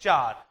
4,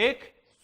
1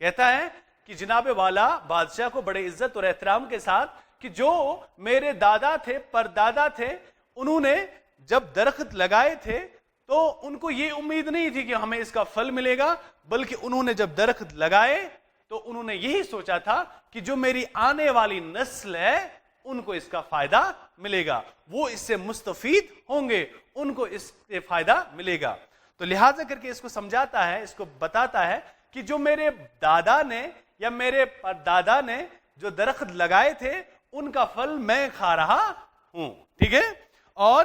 کہتا ہے کہ جناب والا بادشاہ کو بڑے عزت اور احترام کے ساتھ کہ جو میرے دادا تھے، پردادا تھے، انہوں نے جب درخت لگائے تھے تو ان کو یہ امید نہیں تھی کہ ہمیں اس کا پھل ملے گا، بلکہ انہوں نے جب درخت لگائے تو انہوں نے یہی سوچا تھا کہ جو میری آنے والی نسل ہے ان کو اس کا فائدہ ملے گا، وہ اس سے مستفید ہوں گے، ان کو اس سے فائدہ ملے گا۔ تو لہٰذا کر کے اس کو سمجھاتا ہے، اس کو بتاتا ہے کہ جو میرے دادا نے یا میرے دادا نے جو درخت لگائے تھے ان کا پھل میں کھا رہا ہوں، ٹھیک ہے؟ اور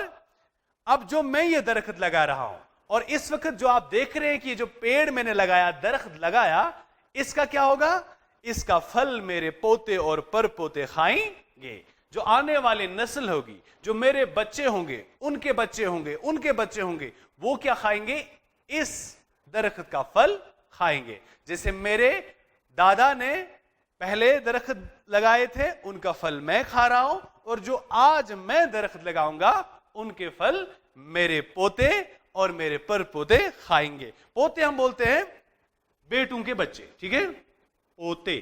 اب جو میں یہ درخت لگا رہا ہوں اور اس وقت جو آپ دیکھ رہے ہیں کہ جو پیڑ میں نے لگایا، درخت لگایا، اس کا کیا ہوگا؟ اس کا پھل میرے پوتے اور پر پوتے کھائیں گے۔ جو آنے والی نسل ہوگی، جو میرے بچے ہوں گے، ان کے بچے ہوں گے، ان کے بچے ہوں گے، وہ کیا کھائیں گے؟ اس درخت کا پھل کھائیں گے۔ جیسے میرے دادا نے پہلے درخت لگائے تھے ان کا پھل میں کھا رہا ہوں، اور جو آج میں درخت لگاؤں گا ان کے پھل میرے پوتے اور میرے پر پوتے کھائیں گے۔ پوتے ہم بولتے ہیں بیٹوں کے بچے، ٹھیک ہے؟ پوتے،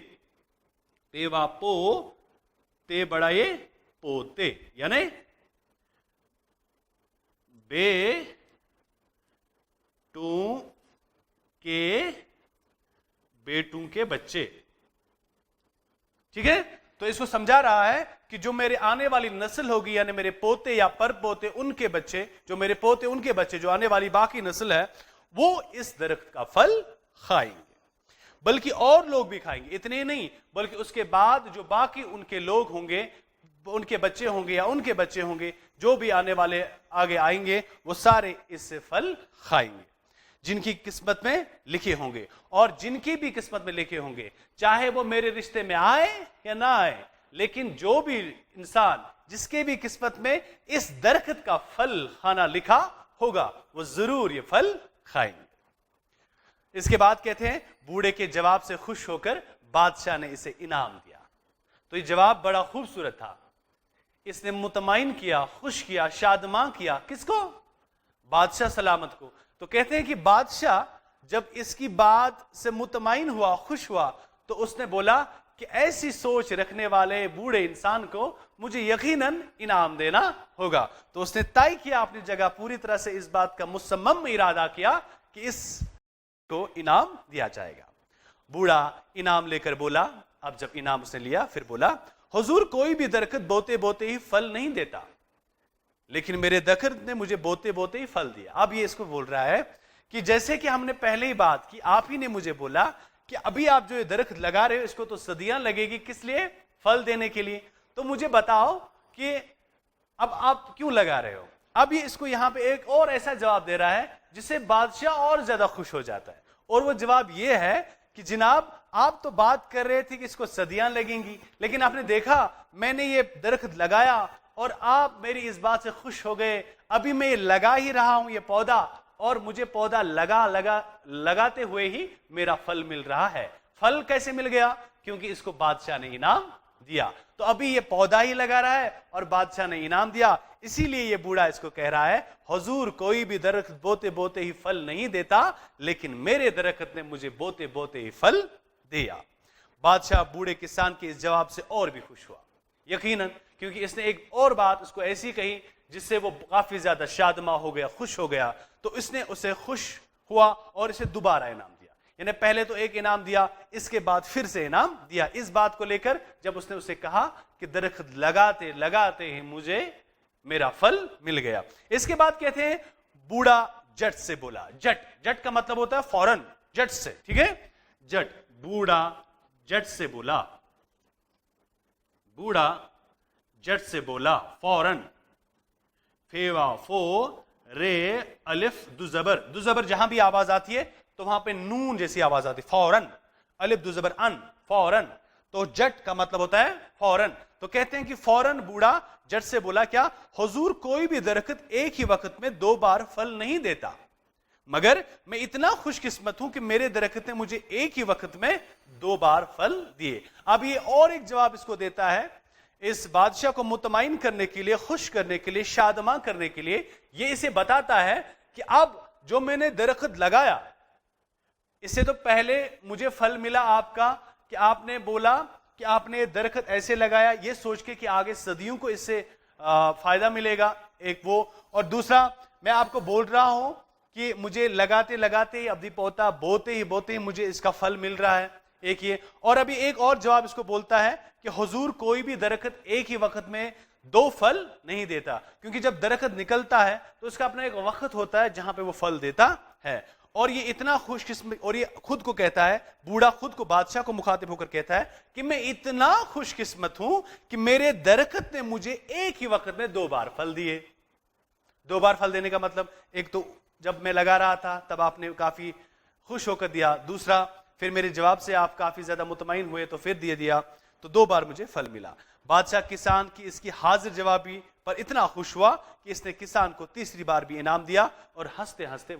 پیوا پو تے بڑا یہ پوتے، یعنی بیٹوں کے بیٹوں کے بچے، ٹھیک ہے؟ تو اس کو سمجھا رہا ہے کہ جو میرے آنے والی نسل ہوگی، یعنی میرے پوتے یا پر پوتے، ان کے بچے، جو میرے پوتے ان کے بچے، جو آنے والی باقی نسل ہے، وہ اس درخت کا پھل کھائیں گے۔ بلکہ اور لوگ بھی کھائیں گے، اتنے نہیں، بلکہ اس کے بعد جو باقی ان کے لوگ ہوں گے، ان کے بچے ہوں گے یا ان کے بچے ہوں گے، جو بھی آنے والے آگے آئیں گے، وہ سارے اس سے پھل کھائیں گے، جن کی قسمت میں لکھے ہوں گے۔ اور جن کی بھی قسمت میں لکھے ہوں گے، چاہے وہ میرے رشتے میں آئے یا نہ آئے، لیکن جو بھی انسان جس کے بھی قسمت میں اس درخت کا پھل کھانا لکھا ہوگا، وہ ضرور یہ پھل کھائیں گے۔ اس کے بعد کہتے ہیں بوڑھے کے جواب سے خوش ہو کر بادشاہ نے اسے انعام دیا۔ تو یہ جواب بڑا خوبصورت تھا، اس نے مطمئن کیا، خوش کیا، شادماں کیا، کس کو؟ بادشاہ سلامت کو۔ تو کہتے ہیں کہ بادشاہ جب اس کی بات سے مطمئن ہوا، خوش ہوا، تو اس نے بولا کہ ایسی سوچ رکھنے والے بوڑھے انسان کو مجھے یقیناً انعام دینا ہوگا۔ تو اس نے طے کیا اپنی جگہ، پوری طرح سے اس بات کا مصمم ارادہ کیا کہ اس کو انعام دیا جائے گا۔ بوڑھا انعام لے کر بولا، اب جب انعام اس نے لیا پھر بولا، حضور کوئی بھی درخت بوتے بوتے ہی پھل نہیں دیتا، لیکن میرے درخت نے مجھے بوتے بوتے ہی پھل دیا۔ اب یہ اس کو بول رہا ہے کہ جیسے کہ ہم نے پہلے ہی بات کی، آپ ہی نے مجھے بولا کہ ابھی آپ جو یہ درخت لگا رہے ہو اس کو تو صدیاں لگے گی، کس لیے؟ پھل دینے کے لیے۔ تو مجھے بتاؤ کہ اب آپ کیوں لگا رہے ہو؟ اب یہ اس کو یہاں پہ ایک اور ایسا جواب دے رہا ہے جس سے بادشاہ اور زیادہ خوش ہو جاتا ہے، اور وہ جواب یہ ہے کہ جناب آپ تو بات کر رہے تھے کہ اس کو صدیاں لگیں گی، لیکن آپ نے دیکھا میں نے یہ درخت لگایا اور آپ میری اس بات سے خوش ہو گئے، ابھی میں یہ لگا ہی رہا ہوں یہ پودا، اور مجھے پودا لگاتے ہوئے ہی میرا پھل مل رہا ہے۔ پھل کیسے مل گیا؟ کیونکہ اس کو بادشاہ نے انعام دیا۔ تو ابھی یہ پودا ہی لگا رہا ہے اور بادشاہ نے انعام دیا، اسی لیے یہ بوڑھا اس کو کہہ رہا ہے، حضور کوئی بھی درخت بوتے بوتے ہی پھل نہیں دیتا، لیکن میرے درخت نے مجھے بوتے بوتے ہی پھل دیا۔ بادشاہ بوڑھے کسان کے اس جواب سے اور بھی خوش ہوا، یقیناً، کیونکہ اس نے ایک اور بات اس کو ایسی کہی جس سے وہ کافی زیادہ شادماں ہو گیا، خوش ہو گیا۔ تو اس نے اسے خوش ہوا اور اسے دوبارہ انعام دیا، یعنی پہلے تو ایک انعام دیا، اس کے بعد پھر سے انعام دیا۔ اس بات کو لے کر جب اس نے اسے کہا کہ درخت لگاتے لگاتے ہی مجھے میرا پھل مل گیا۔ اس کے بعد کہتے ہیں بوڑھا جٹ سے بولا۔ جٹ کا مطلب ہوتا ہے فوراً، جٹ سے، ٹھیک ہے؟ جٹ، بوڑھا جٹ سے بولا، بوڑھا جٹ سے بولا، فوراً، فیوا فو رے الف دو زبر، دو زبر جہاں بھی آواز آتی ہے تو وہاں پہ نون جیسی آواز آتی ہے، فوراً، الف دو زبر ان، فوراً۔ تو جٹ کا مطلب ہوتا ہے فوراً۔ تو کہتے ہیں کہ فوراً بوڑھا جٹ سے بولا کیا؟ حضور کوئی بھی درخت ایک ہی وقت میں 2 بار پھل نہیں دیتا، مگر میں اتنا خوش قسمت ہوں کہ میرے درخت نے مجھے ایک ہی وقت میں 2 بار پھل دیے۔ اب یہ اور ایک جواب اس کو دیتا ہے، اس بادشاہ کو مطمئن کرنے کے لیے، خوش کرنے کے لیے، شادماں کرنے کے لیے، یہ اسے بتاتا ہے کہ اب جو میں نے درخت لگایا اس سے تو پہلے مجھے پھل ملا آپ کا کہ آپ نے بولا کہ آپ نے درخت ایسے لگایا یہ سوچ کے کہ آگے صدیوں کو اس سے فائدہ ملے گا، ایک وہ، اور دوسرا میں آپ کو بول رہا ہوں کہ مجھے لگاتے لگاتے ہی ابدی پوتا بوتے ہی مجھے اس کا پھل مل رہا ہے، ایک یہ۔ اور ابھی ایک اور جواب اس کو بولتا ہے کہ حضور کوئی بھی درخت ایک ہی وقت میں 2 پھل نہیں دیتا، کیونکہ جب درخت نکلتا ہے تو اس کا اپنا ایک وقت ہوتا ہے جہاں پہ وہ پھل دیتا ہے۔ اور یہ اتنا خوش قسمت، اور یہ خود کو کہتا ہے، بوڑھا خود کو بادشاہ کو مخاطب ہو کر کہتا ہے کہ میں اتنا خوش قسمت ہوں کہ میرے درخت نے مجھے ایک ہی وقت میں 2 بار پھل دیے۔ 2 بار پھل دینے کا مطلب ایک تو جب میں لگا رہا تھا تب آپ نے کافی خوش ہو کر دیا، دوسرا پھر میرے جواب سے آپ کافی زیادہ مطمئن ہوئے تو پھر دیا، تو 2 بار مجھے پھل ملا۔ بادشاہ کسان کی اس کی حاضر جوابی پر اتنا خوش ہوا کہ اس نے کسان کو تیسری بار بھی انعام دیا اور ہنستے ہنستے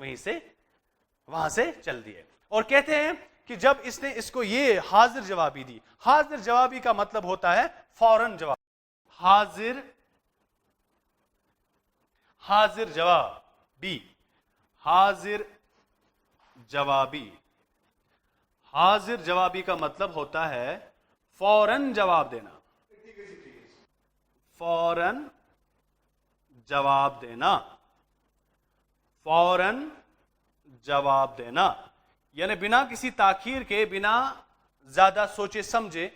وہاں سے چل دیے۔ اور کہتے ہیں کہ جب اس نے اس کو یہ حاضر جوابی دی، حاضر جوابی کا مطلب ہوتا ہے فوراً جواب، حاضر جوابی، حاضر جوابی، حاضر جوابی کا مطلب ہوتا ہے فوراً جواب دینا، فوراً جواب دینا، فوراً جواب دینا، یعنی بنا کسی تاخیر کے، بنا زیادہ سوچے سمجھے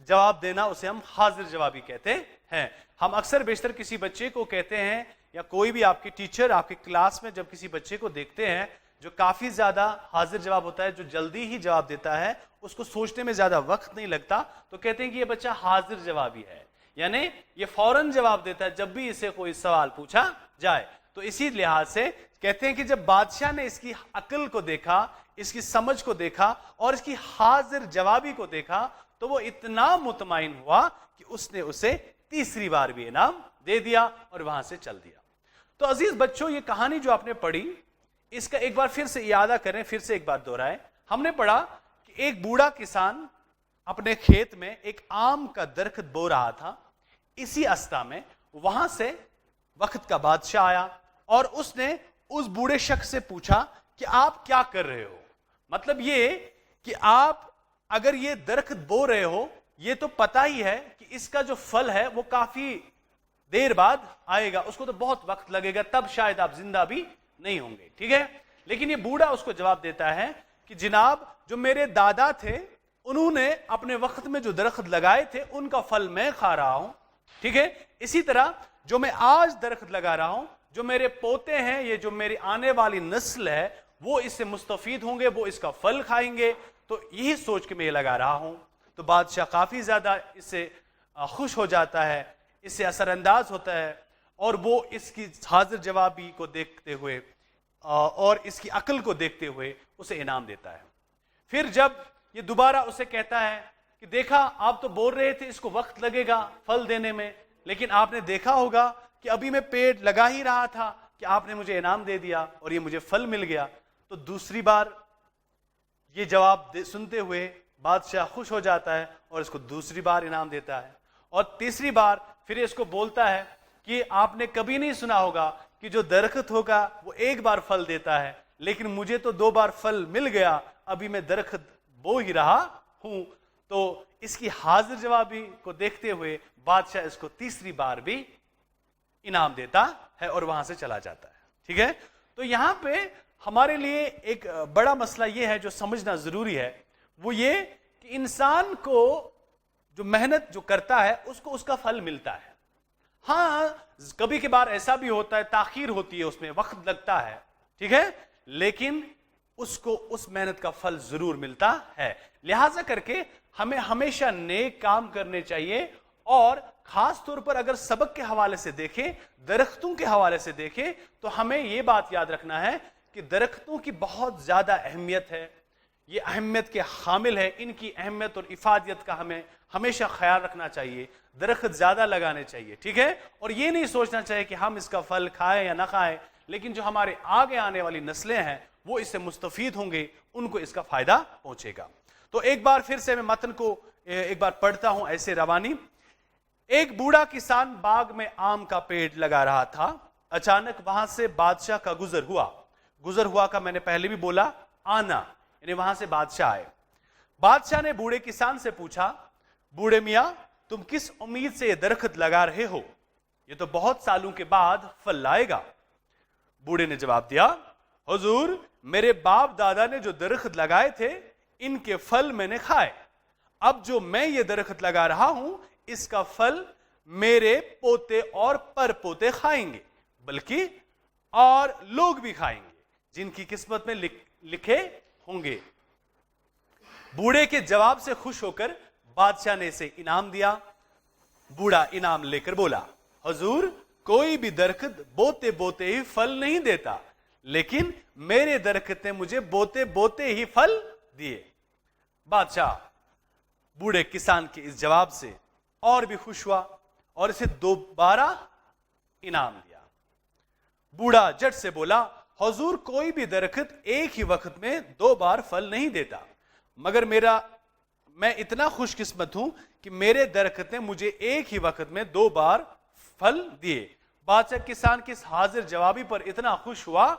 جواب دینا، اسے ہم حاضر جوابی کہتے ہیں۔ ہم اکثر بیشتر کسی بچے کو کہتے ہیں، یا کوئی بھی آپ کے ٹیچر آپ کے کلاس میں جب کسی بچے کو دیکھتے ہیں جو کافی زیادہ حاضر جواب ہوتا ہے، جو جلدی ہی جواب دیتا ہے، اس کو سوچنے میں زیادہ وقت نہیں لگتا، تو کہتے ہیں کہ یہ بچہ حاضر جوابی ہے، یعنی یہ فوراً جواب دیتا ہے جب بھی اسے کوئی سوال پوچھا جائے۔ تو اسی لحاظ سے کہتے ہیں کہ جب بادشاہ نے اس کی عقل کو دیکھا، اس کی سمجھ کو دیکھا اور اس کی حاضر جوابی کو دیکھا تو وہ اتنا مطمئن ہوا کہ اس نے اسے تیسری بار بھی انعام دے دیا اور وہاں سے چل دیا۔ تو عزیز بچوں، یہ کہانی جو آپ نے پڑھی اس کا ایک بار پھر سے اعادہ کریں، پھر سے ایک بار دہرائیں۔ ہم نے پڑھا کہ ایک بوڑھا کسان اپنے کھیت میں ایک آم کا درخت بو رہا تھا، اسی استا میں وہاں سے وقت کا بادشاہ آیا اور اس نے اس بوڑھے شخص سے پوچھا کہ آپ کیا کر رہے ہو؟ مطلب یہ کہ آپ اگر یہ درخت بو رہے ہو، یہ تو پتہ ہی ہے کہ اس کا جو پھل ہے وہ کافی دیر بعد آئے گا، اس کو تو بہت وقت لگے گا، تب شاید آپ زندہ بھی نہیں ہوں گے، ٹھیک ہے؟ لیکن یہ بوڑھا اس کو جواب دیتا ہے کہ جناب، جو میرے دادا تھے انہوں نے اپنے وقت میں جو درخت لگائے تھے ان کا پھل میں کھا رہا ہوں، ٹھیک ہے؟ اسی طرح جو میں آج درخت لگا رہا ہوں، جو میرے پوتے ہیں، یہ جو میری آنے والی نسل ہے، وہ اس سے مستفید ہوں گے، وہ اس کا پھل کھائیں گے، تو یہی سوچ کے میں یہ لگا رہا ہوں۔ تو بادشاہ کافی زیادہ اس سے خوش ہو جاتا ہے، اس سے اثر انداز ہوتا ہے، اور وہ اس کی حاضر جوابی کو دیکھتے ہوئے اور اس کی عقل کو دیکھتے ہوئے اسے انعام دیتا ہے۔ پھر جب یہ دوبارہ اسے کہتا ہے کہ دیکھا، آپ تو بول رہے تھے اس کو وقت لگے گا پھل دینے میں، لیکن آپ نے دیکھا ہوگا کہ ابھی میں پیڑ لگا ہی رہا تھا کہ آپ نے مجھے انعام دے دیا اور یہ مجھے پھل مل گیا۔ تو دوسری بار یہ جواب سنتے ہوئے بادشاہ خوش ہو جاتا ہے اور اس کو دوسری بار انعام دیتا ہے، اور تیسری بار پھر اس کو بولتا ہے کہ آپ نے کبھی نہیں سنا ہوگا کہ جو درخت ہوگا وہ ایک بار پھل دیتا ہے، لیکن مجھے تو 2 بار پھل مل گیا، ابھی میں درخت بو ہی رہا ہوں۔ تو اس کی حاضر جوابی کو دیکھتے ہوئے بادشاہ اس کو تیسری بار بھی انعام دیتا ہے اور وہاں سے چلا جاتا ہے، ٹھیک ہے؟ تو یہاں پہ ہمارے لیے ایک بڑا مسئلہ یہ ہے جو سمجھنا ضروری ہے، وہ یہ کہ انسان کو جو محنت جو کرتا ہے اس کو اس کا پھل ملتا ہے۔ ہاں، کبھی کبھار ایسا بھی ہوتا ہے، تاخیر ہوتی ہے، اس میں وقت لگتا ہے، ٹھیک ہے، لیکن اس کو اس محنت کا پھل ضرور ملتا ہے۔ لہذا کر کے ہمیں ہمیشہ نیک کام کرنے چاہیے، اور خاص طور پر اگر سبق کے حوالے سے دیکھیں، درختوں کے حوالے سے دیکھیں، تو ہمیں یہ بات یاد رکھنا ہے کہ درختوں کی بہت زیادہ اہمیت ہے، یہ اہمیت کے حامل ہے، ان کی اہمیت اور افادیت کا ہمیں ہمیشہ خیال رکھنا چاہیے، درخت زیادہ لگانے چاہیے، ٹھیک ہے؟ اور یہ نہیں سوچنا چاہیے کہ ہم اس کا پھل کھائیں یا نہ کھائیں، لیکن جو ہمارے آگے آنے والی نسلیں ہیں وہ اس سے مستفید ہوں گے، ان کو اس کا فائدہ پہنچے گا۔ تو ایک بار پھر سے میں متن کو ایک بار پڑھتا ہوں ایسے روانی۔ ایک بوڑھا کسان باغ میں آم کا پیڑ لگا رہا تھا، اچانک وہاں سے بادشاہ کا گزر ہوا کا میں نے پہلے بھی بولا، آنا، یعنی وہاں سے بادشاہ آئے. بادشاہ نے بوڑھے کسان سے پوچھا, بوڑھے میاں تم کس امید سے یہ درخت لگا رہے ہو؟ یہ تو بہت سالوں کے بعد پھل لائے گا. بوڑھے نے جواب دیا, حضور میرے باپ دادا نے جو درخت لگائے تھے ان کے پھل میں نے کھائے. اب جو میں یہ درخت لگا رہا ہوں اس کا پھل میرے پوتے اور پر پوتے کھائیں گے, بلکہ اور لوگ بھی کھائیں گے جن کی قسمت میں لکھے ہوں گے. بوڑھے کے جواب سے خوش ہو کر بادشاہ نے اسے انعام دیا. بوڑھا انعام لے کر بولا, حضور کوئی بھی درخت بوتے بوتے ہی پھل نہیں دیتا, لیکن میرے درخت نے مجھے بوتے بوتے ہی پھل دیے. بادشاہ بوڑھے کسان کے اس جواب سے اور بھی خوش ہوا اور اسے دوبارہ انعام دیا. بوڑھا جٹ سے بولا, حضور کوئی بھی درخت ایک ہی وقت میں 2 بار پھل نہیں دیتا, مگر میں اتنا خوش قسمت ہوں کہ میرے درخت نے مجھے ایک ہی وقت میں 2 بار پھل دیے. بادشاہ کسان کے اس حاضر جوابی پر اتنا خوش ہوا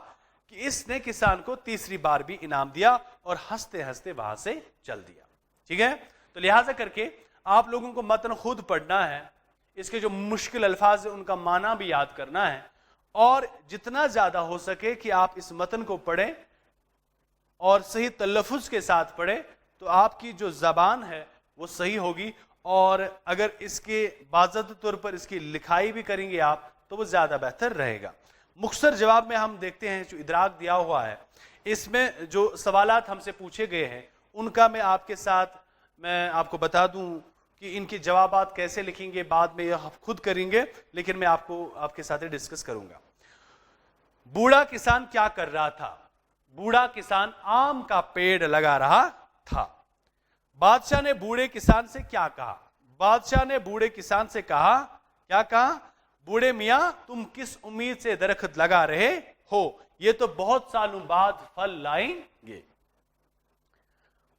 کہ اس نے کسان کو تیسری بار بھی انعام دیا اور ہنستے ہنستے وہاں سے چل دیا. ٹھیک ہے, تو لہٰذا کر کے آپ لوگوں کو متن خود پڑھنا ہے, اس کے جو مشکل الفاظ ہیں ان کا معنی بھی یاد کرنا ہے, اور جتنا زیادہ ہو سکے کہ آپ اس متن کو پڑھیں اور صحیح تلفظ کے ساتھ پڑھیں تو آپ کی جو زبان ہے وہ صحیح ہوگی, اور اگر اس کے باضابطہ طور پر اس کی لکھائی بھی کریں گے آپ تو وہ زیادہ بہتر رہے گا. مختصر جواب میں ہم دیکھتے ہیں جو ادراک دیا ہوا ہے, اس میں جو سوالات ہم سے پوچھے گئے ہیں ان کا میں آپ کو بتا دوں کہ ان کے جوابات کیسے لکھیں گے, بعد میں یہ خود کریں گے, لیکن میں آپ کے ساتھ ڈسکس کروں گا. بوڑھا کسان کیا کر رہا تھا؟ بوڑھا کسان آم کا پیڑ لگا رہا تھا. بادشاہ نے بوڑھے کسان سے کیا کہا؟ بادشاہ نے بوڑھے کسان سے کہا, کیا کہا؟ بوڑھے میاں تم کس امید سے درخت لگا رہے ہو؟ یہ تو بہت سالوں بعد پھل لائیں گے.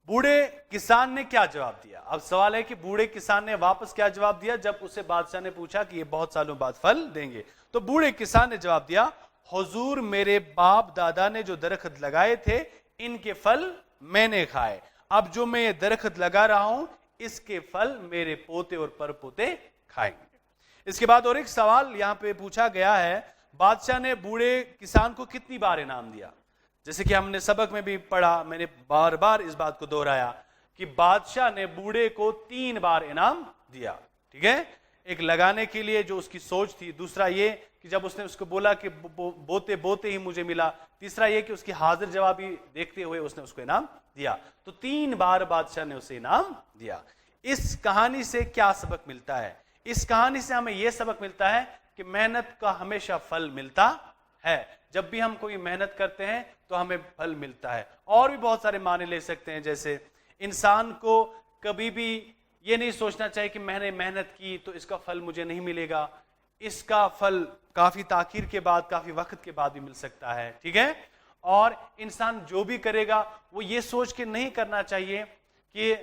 بوڑھے کسان نے کیا جواب دیا؟ اب سوال ہے کہ بوڑھے کسان نے واپس کیا جواب دیا جب اسے بادشاہ نے پوچھا کہ یہ بہت سالوں بعد پھل دیں گے؟ تو بوڑھے کسان نے جواب دیا, حضور میرے باپ دادا نے جو درخت لگائے تھے ان کے پھل میں نے کھائے. اب جو میں یہ درخت لگا رہا ہوں اس کے پھل میرے پوتے اور پر پوتے کھائیں گے. اس کے بعد اور ایک سوال یہاں پہ پوچھا گیا ہے, بادشاہ نے بوڑھے کسان کو کتنی بار انعام دیا؟ جیسے کہ ہم نے سبق میں بھی پڑھا, میں نے بار بار اس بات کو دہرایا کہ بادشاہ نے بوڑھے کو 3 بار انعام دیا. ٹھیک ہے, ایک لگانے کے لیے جو اس کی سوچ تھی, دوسرا یہ کہ جب اس نے اس کو بولا کہ بوتے بوتے ہی مجھے ملا, تیسرا یہ کہ اس کی حاضر جوابی دیکھتے ہوئے اس نے اس کو انعام دیا. تو 3 بار بادشاہ نے اسے انعام دیا. اس کہانی سے کیا سبق ملتا ہے؟ اس کہانی سے ہمیں یہ سبق ملتا ہے کہ محنت کا ہمیشہ پھل ملتا ہے. جب بھی ہم کوئی محنت کرتے ہیں تو ہمیں پھل ملتا ہے. اور بھی بہت سارے معنی لے سکتے ہیں, جیسے انسان کو کبھی بھی یہ نہیں سوچنا چاہیے کہ میں نے محنت کی تو اس کا پھل مجھے نہیں ملے گا. اس کا پھل کافی تاخیر کے بعد, کافی وقت کے بعد بھی مل سکتا ہے. ٹھیک ہے, اور انسان جو بھی کرے گا وہ یہ سوچ کے نہیں کرنا چاہیے کہ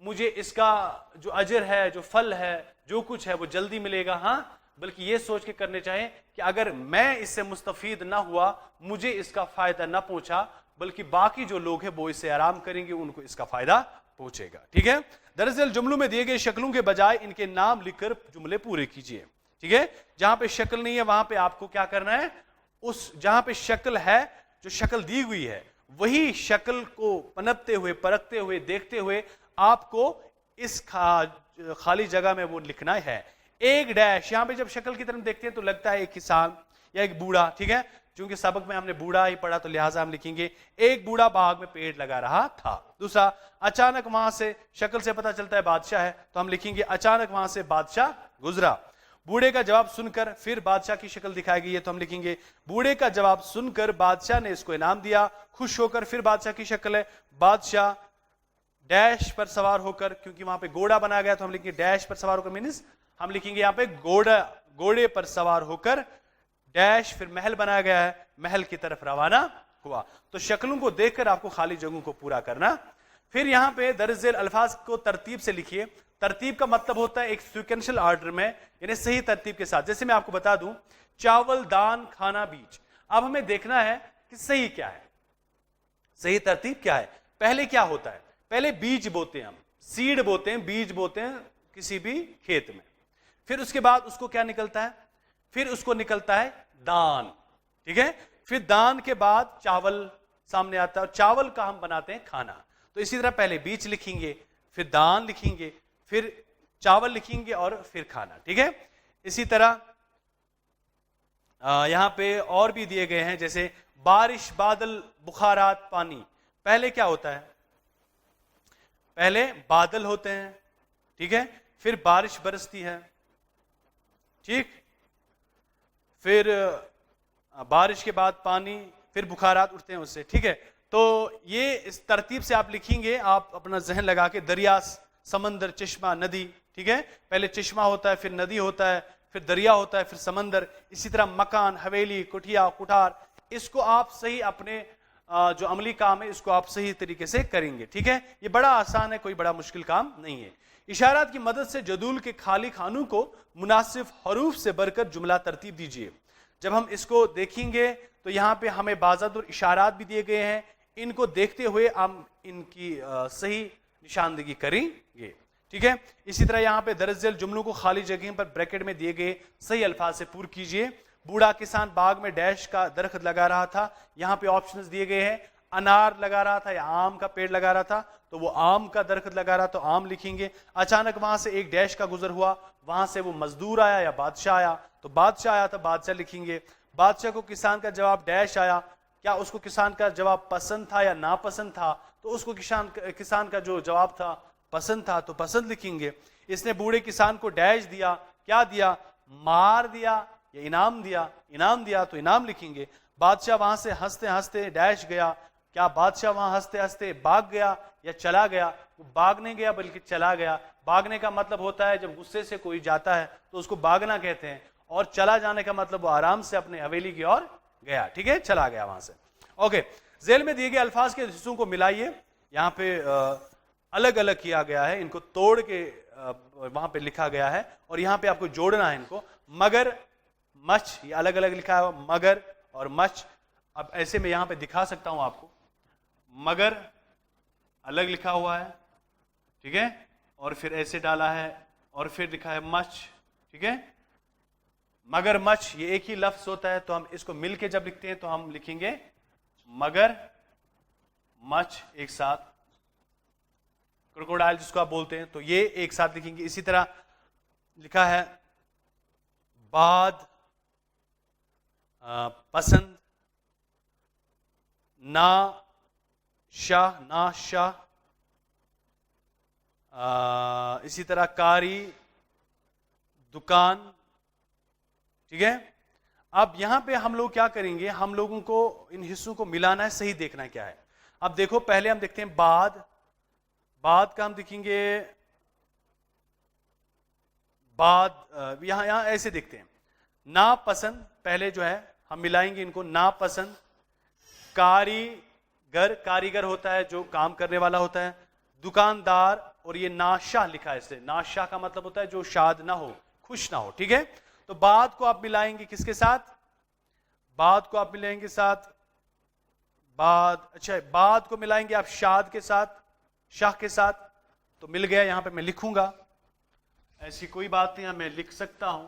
مجھے اس کا جو اجر ہے, جو پھل ہے, جو کچھ ہے وہ جلدی ملے گا. ہاں, بلکہ یہ سوچ کے کرنے چاہیے کہ اگر میں اس سے مستفید نہ ہوا, مجھے اس کا فائدہ نہ پہنچا, بلکہ باقی جو لوگ ہیں وہ اس سے آرام کریں گے, ان کو اس کا فائدہ پہنچے گا. ٹھیک ہے, دراصل جملوں میں دیے گئے شکلوں کے بجائے ان کے نام لکھ کر جملے پورے کیجیے. ٹھیک ہے, جہاں پہ شکل نہیں ہے وہاں پہ آپ کو کیا کرنا ہے, اس جہاں پہ شکل ہے, جو شکل دی ہوئی ہے وہی شکل کو پنپتے ہوئے, پرکھتے ہوئے, دیکھتے ہوئے آپ کو اس خالی جگہ میں وہ لکھنا ہے. ایک ڈیش, یہاں پہ جب شکل کی طرف دیکھتے ہیں تو لگتا ہے ایک کسان یا ایک بوڑھا. ٹھیک ہے, چونکہ سبق میں ہم نے بوڑھا ہی پڑھا تو لہٰذا ہم لکھیں گے ایک بوڑھا باغ میں پیڑ لگا رہا تھا. دوسرا, اچانک وہاں سے, شکل سے پتا چلتا ہے بادشاہ ہے تو ہم لکھیں گے اچانک وہاں سے بادشاہ گزرا. بوڑھے کا جواب سن کر پھر بادشاہ کی شکل دکھائی گئی ہے تو ہم لکھیں گے بوڑھے کا جواب سن کر بادشاہ نے اس کو انعام دیا. خوش ہو کر پھر بادشاہ کی شکل ہے, بادشاہ ڈیش پر سوار ہو کر, کیونکہ وہاں پہ گھوڑا بنا گیا تو ہم لکھیں گے ڈیش پر سوار ہو کر, مینس ہم لکھیں گے یہاں پہ گھوڑے پر سوار ہو کر ڈیش, پھر محل بنا گیا ہے, محل کی طرف روانہ ہوا. تو شکلوں کو دیکھ کر آپ کو خالی جگہوں کو پورا کرنا. پھر یہاں پہ درج ذیل الفاظ کو ترتیب سے لکھیے. ترتیب کا مطلب ہوتا ہے ایک سیکوینشل آرڈر میں, یعنی صحیح ترتیب کے ساتھ. جیسے میں آپ کو بتا دوں, چاول, دان, کھانا, بیج. اب ہمیں دیکھنا ہے کہ صحیح کیا ہے, صحیح ترتیب کیا ہے. پہلے کیا ہوتا ہے؟ پہلے بیج بوتے ہیں، ہم سیڈ بوتے ہیں، بیج بوتے ہیں کسی بھی کھیت میں. پھر اس کے بعد اس کو کیا نکلتا ہے؟ پھر اس کو نکلتا ہے دان. ٹھیک ہے، پھر دان کے بعد چاول سامنے آتا ہے، اور چاول کا ہم بناتے ہیں کھانا. تو اسی طرح پہلے بیج لکھیں گے، پھر دان لکھیں گے، پھر چاول لکھیں گے، اور پھر کھانا. ٹھیک ہے، اسی طرح یہاں پہ اور بھی دیے گئے ہیں، جیسے بارش، بادل، بخارات، پانی. پہلے کیا ہوتا ہے؟ پہلے بادل ہوتے ہیں، ٹھیک ہے، پھر بارش برستی ہے، ٹھیک، پھر بارش کے بعد پانی، پھر بخارات اٹھتے ہیں اس سے. ٹھیک ہے، تو یہ اس ترتیب سے آپ لکھیں گے، آپ اپنا ذہن لگا کے. دریا، سمندر، چشمہ، ندی. ٹھیک ہے، پہلے چشمہ ہوتا ہے، پھر ندی ہوتا ہے، پھر دریا ہوتا ہے، پھر سمندر. اسی طرح مکان، حویلی، کٹھیا، کوٹھار. اس کو آپ صحیح اپنے جو عملی کام ہے اس کو آپ صحیح طریقے سے کریں گے. ٹھیک ہے، یہ بڑا آسان ہے، کوئی بڑا مشکل کام نہیں ہے. اشارات کی مدد سے جدول کے خالی خانوں کو مناسب حروف سے بھر کر جملہ ترتیب دیجیے. جب ہم اس کو دیکھیں گے تو یہاں پہ ہمیں باضابطہ اشارات بھی دیے گئے ہیں، ان کو دیکھتے ہوئے ہم ان کی صحیح نشاندہی کریں گے. ٹھیک ہے، اسی طرح یہاں پہ درج ذیل جملوں کو خالی جگہ پر بریکٹ میں دیے گئے صحیح الفاظ سے پور کیجئے. بوڑھا کسان باغ میں ڈیش کا درخت لگا رہا تھا. یہاں پہ آپشنز دیے گئے ہیں، انار لگا رہا تھا یا آم کا پیڑ لگا رہا تھا، تو وہ آم کا درخت لگا رہا تو آم لکھیں گے. اچانک وہاں سے ایک ڈیش کا گزر ہوا، وہاں سے وہ مزدور آیا یا بادشاہ آیا، تو بادشاہ آیا تو بادشاہ لکھیں گے. بادشاہ کو کسان کا جواب ڈیش آیا، کیا اس کو کسان کا جواب پسند تھا یا ناپسند تھا؟ تو اس کو کسان کا جو جواب تھا پسند تھا تو پسند لکھیں گے. اس نے بوڑھے کسان کو ڈیش دیا، کیا دیا؟ مار دیا یا انعام دیا؟ انعام دیا تو انعام لکھیں گے. بادشاہ وہاں سے ہنستے ہنستے ڈیش گیا، کیا بادشاہ وہاں ہنستے ہنستے بھاگ گیا یا چلا گیا؟ وہ بھاگ نہیں گیا بلکہ چلا گیا. بھاگنے کا مطلب ہوتا ہے جب غصے سے کوئی جاتا ہے تو اس کو بھاگنا کہتے ہیں، اور چلا جانے کا مطلب وہ آرام سے اپنے حویلی کی اور گیا. ٹھیک ہے، چلا گیا وہاں سے. اوکے، ذیل میں دیے گئے الفاظ کے حصوں کو ملائیے. یہاں پہ الگ الگ کیا گیا ہے، ان کو توڑ کے وہاں پہ لکھا گیا ہے، اور یہاں پہ آپ کو جوڑنا ہے ان کو. مگر، مچھ، یہ الگ الگ لکھا ہے، مگر اور مچھ. اب ایسے میں یہاں پہ دکھا سکتا ہوں آپ کو. مگر الگ لکھا ہوا ہے، ٹھیک ہے، اور پھر ایسے ڈالا ہے، اور پھر لکھا ہے مچھ. ٹھیک ہے، مگر مچھ یہ ایک ہی لفظ ہوتا ہے، تو ہم اس کو مل کے جب لکھتے ہیں تو ہم لکھیں گے مگر مچھ ایک ساتھ. کروکوڈائل جس کو آپ بولتے ہیں، تو یہ ایک ساتھ لکھیں گے. اسی طرح لکھا ہے باد، پسند، نا شاہ، نا شاہ. اسی طرح کاری، دکان. ٹھیک ہے، اب یہاں پہ ہم لوگ کیا کریں گے؟ ہم لوگوں کو ان حصوں کو ملانا ہے، صحیح دیکھنا ہے کیا ہے. اب دیکھو، پہلے ہم دیکھتے ہیں باد. باد کا ہم دیکھیں گے باد، یہاں ایسے دیکھتے ہیں. ناپسند پہلے جو ہے ہم ملائیں گے ان کو، ناپسند. کاریگر، کاریگر ہوتا ہے جو کام کرنے والا ہوتا ہے. دکاندار، اور یہ ناشاہ لکھا ہے، اس سے ناشاہ کا مطلب ہوتا ہے جو شاد نہ ہو، خوش نہ ہو. ٹھیک ہے، تو بات کو آپ ملائیں گے کس کے ساتھ؟ بات کو آپ ملائیں گے ساتھ بات، اچھا بات کو ملائیں گے آپ شاد کے ساتھ، شاہ کے ساتھ. تو مل گیا. یہاں پہ میں لکھوں گا، ایسی کوئی بات نہیں ہے، میں لکھ سکتا ہوں.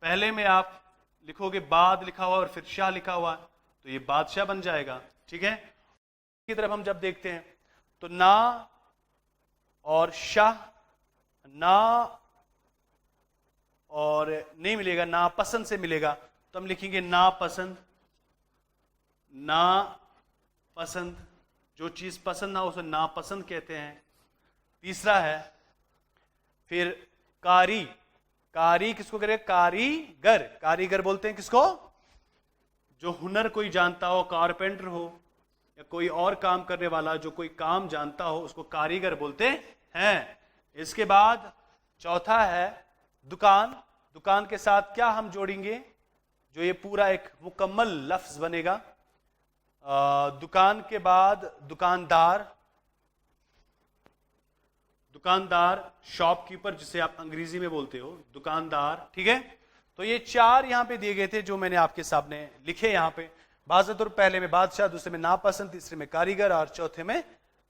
پہلے میں آپ لکھو گے باد لکھا ہوا اور پھر شاہ لکھا ہوا، تو یہ بادشاہ بن جائے گا. ٹھیک ہے، کی طرف ہم جب دیکھتے ہیں تو نا اور شاہ، نا اور نہیں ملے گا، ناپسند سے ملے گا، تو ہم لکھیں گے ناپسند. ناپسند، جو چیز پسند نہ ہو اسے ناپسند کہتے ہیں. تیسرا ہے پھر کاری. کاری کس کو کرے؟ کاریگر. کاریگر بولتے ہیں کس کو؟ جو ہنر کوئی جانتا ہو، کارپینٹر ہو یا کوئی اور کام کرنے والا جو کوئی کام جانتا ہو، اس کو کاریگر بولتے ہیں. اس کے بعد چوتھا ہے دکان. دکان کے ساتھ کیا ہم جوڑیں گے جو یہ پورا ایک مکمل لفظ بنے گا؟ دکان کے بعد دکاندار. دکاندار، شاپ کیپر جسے آپ انگریزی میں بولتے ہو، دکاندار. ٹھیک ہے، تو یہ چار یہاں پہ دیے گئے تھے جو میں نے آپ کے سامنے لکھے. یہاں پہ باضابطہ پہلے میں بادشاہ، دوسرے میں ناپسند، تیسرے میں کاریگر اور چوتھے میں